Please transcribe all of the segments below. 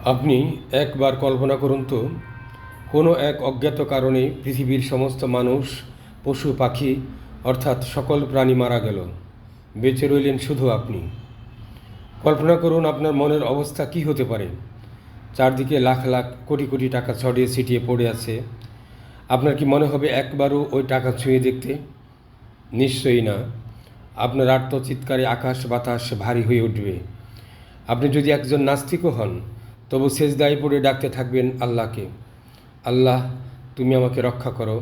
আপনি একবার কল্পনা করুন তো, কোনো এক অজ্ঞাত কারণে পৃথিবীর সমস্ত মানুষ, পশু পাখি অর্থাৎ সকল প্রাণী মারা গেল, বেঁচে রইলেন শুধু আপনি। কল্পনা করুন আপনার মনের অবস্থা কী হতে পারে। চারদিকে লাখ লাখ কোটি কোটি টাকা ছড়িয়ে ছিটিয়ে পড়ে আছে। আপনার কি মনে হবে একবারও ওই টাকা ছুঁয়ে দেখতে? নিশ্চয়ই না। আপনার আর্তচিৎকারে আকাশ বাতাস ভারী হয়ে উঠবে। আপনি যদি একজন নাস্তিকও হন, তবু সেজদায় পড়ে ডাকতে থাকবেন আল্লাহকে, আল্লাহ, তুমি আমাকে রক্ষা করো।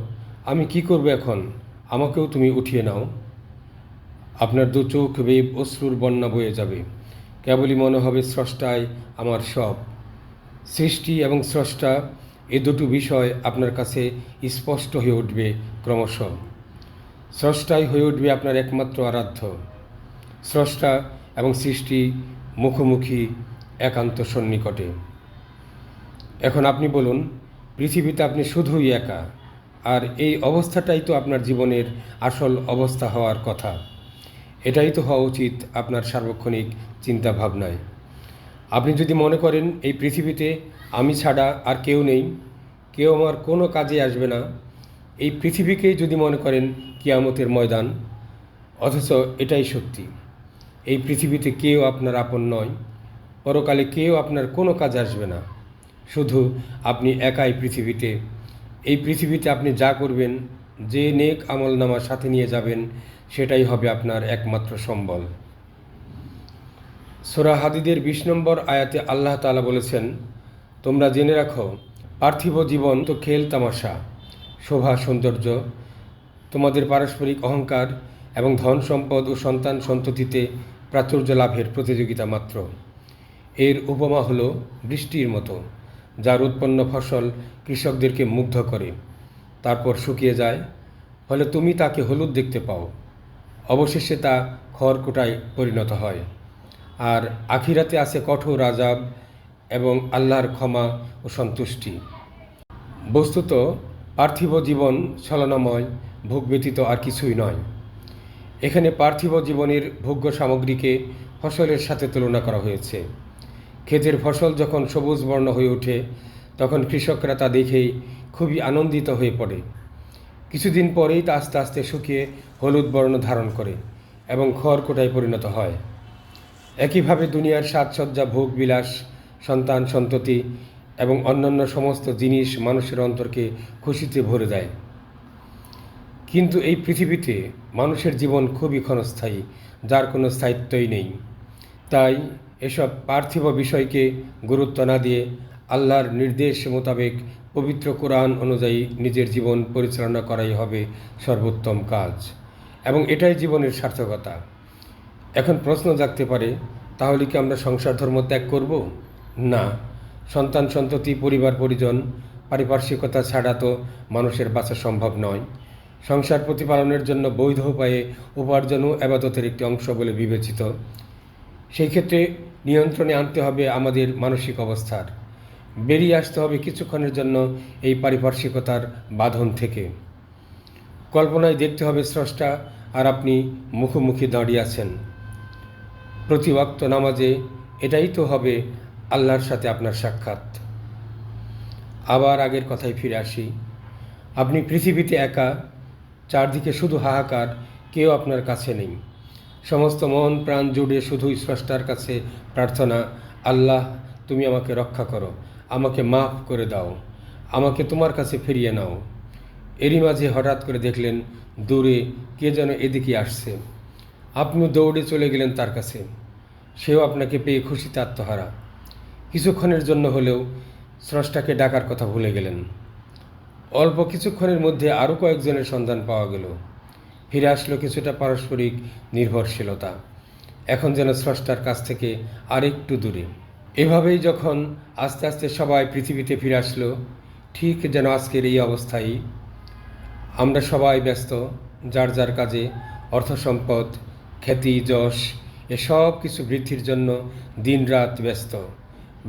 আমি কি করব এখন? আমাকেও তুমি উঠিয়ে নাও। আপনার দু চোখ বেয়ে অশ্রুর বন্যা বয়ে যাবে। কেবলই মনে হবে স্রষ্টাই আমার সব। সৃষ্টি এবং স্রষ্টা, এ দুটো বিষয় আপনার কাছে স্পষ্ট হয়ে উঠবে ক্রমশ। স্রষ্টাই হয়ে উঠবে আপনার একমাত্র আরাধ্য। স্রষ্টা এবং সৃষ্টি মুখোমুখি, একান্ত সন্নিকটে। এখন আপনি বলুন, পৃথিবীতে আপনি শুধুই একা, আর এই অবস্থাটাই তো আপনার জীবনের আসল অবস্থা হওয়ার কথা। এটাই তো হওয়া উচিত আপনার সার্বক্ষণিক চিন্তা ভাবনায়। আপনি যদি মনে করেন এই পৃথিবীতে আমি ছাড়া আর কেউ নেই, কেউ আমার কোনো কাজে আসবে না, এই পৃথিবীকেই যদি মনে করেন কিয়ামতের ময়দান, অথচ এটাই সত্যি। এই পৃথিবীতে কেউ আপনার আপন নয়, পরকালে কেউ আপনার কোনো কাজ আসবে না, শুধু আপনি একাই পৃথিবীতে। এই পৃথিবীতে আপনি যা করবেন, যে নেক আমলনামা সাথে নিয়ে যাবেন, সেটাই হবে আপনার একমাত্র সম্বল। সূরা হাদীদের ২০ নম্বর আয়াতে আল্লাহ তাআলা বলেছেন, তোমরা জেনে রাখো, পার্থিব জীবন তো খেল তামাশা, শোভা সৌন্দর্য, তোমাদের পারস্পরিক অহংকার এবং ধন সম্পদ ও সন্তান সন্ততিতে প্রাচুর্য লাভের প্রতিযোগিতা মাত্র। এর উপমা হলো বৃষ্টির মতো, যার উৎপন্ন ফসল কৃষকদেরকে মুগ্ধ করে, তারপর শুকিয়ে যায়, ফলে তুমি তাকে হলুদ দেখতে পাও, অবশেষে তা খড়কুটায় পরিণত হয়। আর আখিরাতে আছে কঠোর আযাব এবং আল্লাহর ক্ষমা ও সন্তুষ্টি। বস্তুত পার্থিব জীবন ছলনাময়, ভোগ ব্যতীত আর কিছুই নয়। এখানে পার্থিব জীবনের ভোগ্য সামগ্রীকে ফসলের সাথে তুলনা করা হয়েছে। ক্ষেতের ফসল যখন সবুজ বর্ণ হয়ে ওঠে, তখন কৃষকরা তা দেখেই খুবই আনন্দিত হয়ে পড়ে। কিছুদিন পরেই তা আস্তে আস্তে শুকিয়ে হলুদ বর্ণ ধারণ করে এবং খড়কুটায় পরিণত হয়। একইভাবে দুনিয়ার সাজসজ্জা, ভোগ বিলাস, সন্তান সন্ততি এবং অন্যান্য সমস্ত জিনিস মানুষের অন্তরকে খুশিতে ভরে দেয়। কিন্তু এই পৃথিবীতে মানুষের জীবন খুবই ক্ষণস্থায়ী, যার কোনো স্থায়িত্বই নেই। তাই এসব পার্থিব বিষয়কে গুরুত্ব না দিয়ে আল্লাহর নির্দেশ মোতাবেক পবিত্র কোরআন অনুযায়ী নিজের জীবন পরিচালনা করাই হবে সর্বোত্তম কাজ, এবং এটাই জীবনের সার্থকতা। এখন প্রশ্ন জাগতে পারে, তাহলে কি আমরা সংসার ধর্ম ত্যাগ করব? না। সন্তান সন্ততি, পরিবার পরিজন, পারিপার্শ্বিকতা ছাড়া তো মানুষের বাঁচা সম্ভব নয়। সংসার প্রতিপালনের জন্য বৈধ উপায়ে উপার্জনও ইবাদতের একটি অংশ বলে বিবেচিত। সেই ক্ষেত্রে নিয়ন্ত্রণে আনতে হবে আমাদের মানসিক অবস্থার। বেরিয়ে আসতে হবে কিছুক্ষণের জন্য এই পারিপার্শ্বিকতার বাঁধন থেকে। কল্পনায় দেখতে হবে স্রষ্টা আর আপনি মুখোমুখি দাঁড়িয়ে আছেন। প্রতি ওয়াক্ত নামাজে এটাই তো হবে আল্লাহর সাথে আপনার সাক্ষাৎ। আবার আগের কথায় ফিরে আসি। আপনি পৃথিবীতে একা, চারদিকে শুধু হাহাকার, কেউ আপনার কাছে নেই। সমস্ত মন প্রাণ জুড়ে শুধুই স্রষ্টার কাছে প্রার্থনা, আল্লাহ, তুমি আমাকে রক্ষা করো, আমাকে মাফ করে দাও, আমাকে তোমার কাছে ফিরিয়ে নাও। এরই মাঝে হঠাৎ করে দেখলেন দূরে কে যেন এদিকে আসছে। আপনি দৌড়ে চলে গেলেন তার কাছে। সেও আপনাকে পেয়ে খুশিতে আত্মহারা। কিছুক্ষণের জন্য হলেও স্রষ্টাকে ডাকার কথা ভুলে গেলেন। অল্প কিছুক্ষণের মধ্যে আরও কয়েকজনের সন্ধান পাওয়া গেল। ফিরে আসলো কিছুটা পারস্পরিক নির্ভরশীলতা, এখন যেন স্রষ্টার কাছ থেকে আরেকটু দূরে। এভাবেই যখন আস্তে আস্তে সবাই পৃথিবীতে ফিরে আসলো, ঠিক যেন আজকের এই অবস্থায় আমরা সবাই ব্যস্ত যার যার কাজে, অর্থ সম্পদ, খ্যাতি যশ, এসব কিছু বৃদ্ধির জন্য দিনরাত ব্যস্ত।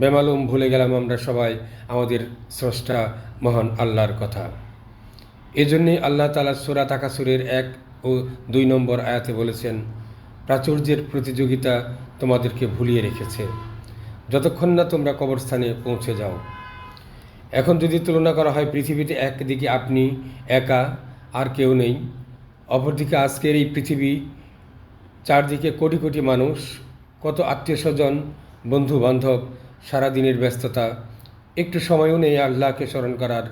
বেমালুম ভুলে গেলাম আমরা সবাই আমাদের স্রষ্টা মহান আল্লাহর কথা। এজন্যই আল্লাহ তাআলা সূরা তাকাসুরের ১ ও ২ নম্বর আয়াতে বলেছেন, প্রাচুর্যের প্রতিযোগিতা তোমাদেরকে ভুলিয়ে রেখেছে, যতক্ষণ না তোমরা কবরস্থানে পৌঁছে যাও। এখন যদি তুলনা করা হয়, পৃথিবীতে একদিকে আপনি একা, আর কেউ নেই, অপরদিকে আজকের এই পৃথিবী, চারদিকে কোটি কোটি মানুষ, কত আত্মীয় স্বজন, বন্ধু বান্ধব, সারাদিনের ব্যস্ততা, একটু সময়ও নেই আল্লাহকে স্মরণ করার।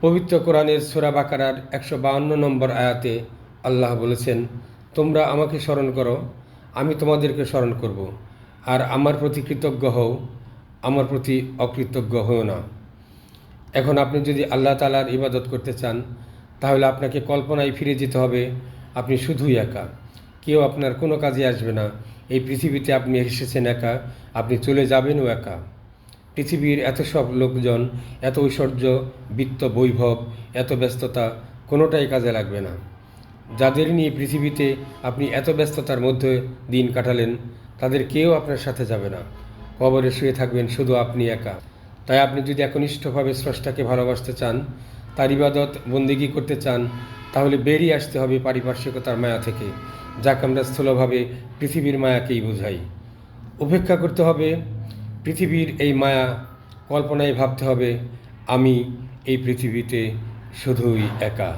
পবিত্র কোরআনের সূরা বাকারার 152 নম্বর আয়াতে আল্লাহ বলেছেন, তোমরা আমাকে স্মরণ করো, আমি তোমাদেরকে স্মরণ করব, আর আমার প্রতি কৃতজ্ঞ হও, আমার প্রতি অকৃতজ্ঞ হও না। এখন আপনি যদি আল্লাহ তাআলার ইবাদত করতে চান, তাহলে আপনাকে কল্পনায় ফিরে যেতে হবে। আপনি শুধুই একা, কেউ আপনার কোনো কাজে আসবে না। এই পৃথিবীতে আপনি এসেছেন একা, আপনি চলে যাবেনও একা। পৃথিবীর এত সব লোকজন, এত ঐশ্বর্য, বিত্ত, বৈভব, এত ব্যস্ততা, কোনোটাই কাজে লাগবে না। যাদের নিয়ে পৃথিবীতে আপনি এত ব্যস্ততার মধ্যে দিন কাটালেন, তাদের কেউ আপনার সাথে যাবে না। কবরে শুয়ে থাকবেন শুধু আপনি একা। তাই আপনি যদি একনিষ্ঠভাবে স্রষ্টাকে ভালোবাসতে চান, তার ইবাদত বন্দেগী করতে চান, তাহলে বেরিয়ে আসতে হবে পারিপার্শ্বিকতার মায়া থেকে, যাকে আমরা স্থূলভাবে পৃথিবীর মায়াকেই বোঝাই। উপেক্ষা করতে হবে পৃথিবীর এই মায়া, কল্পনায় ভাবতে হবে আমি এই পৃথিবীতে শুধুই একা।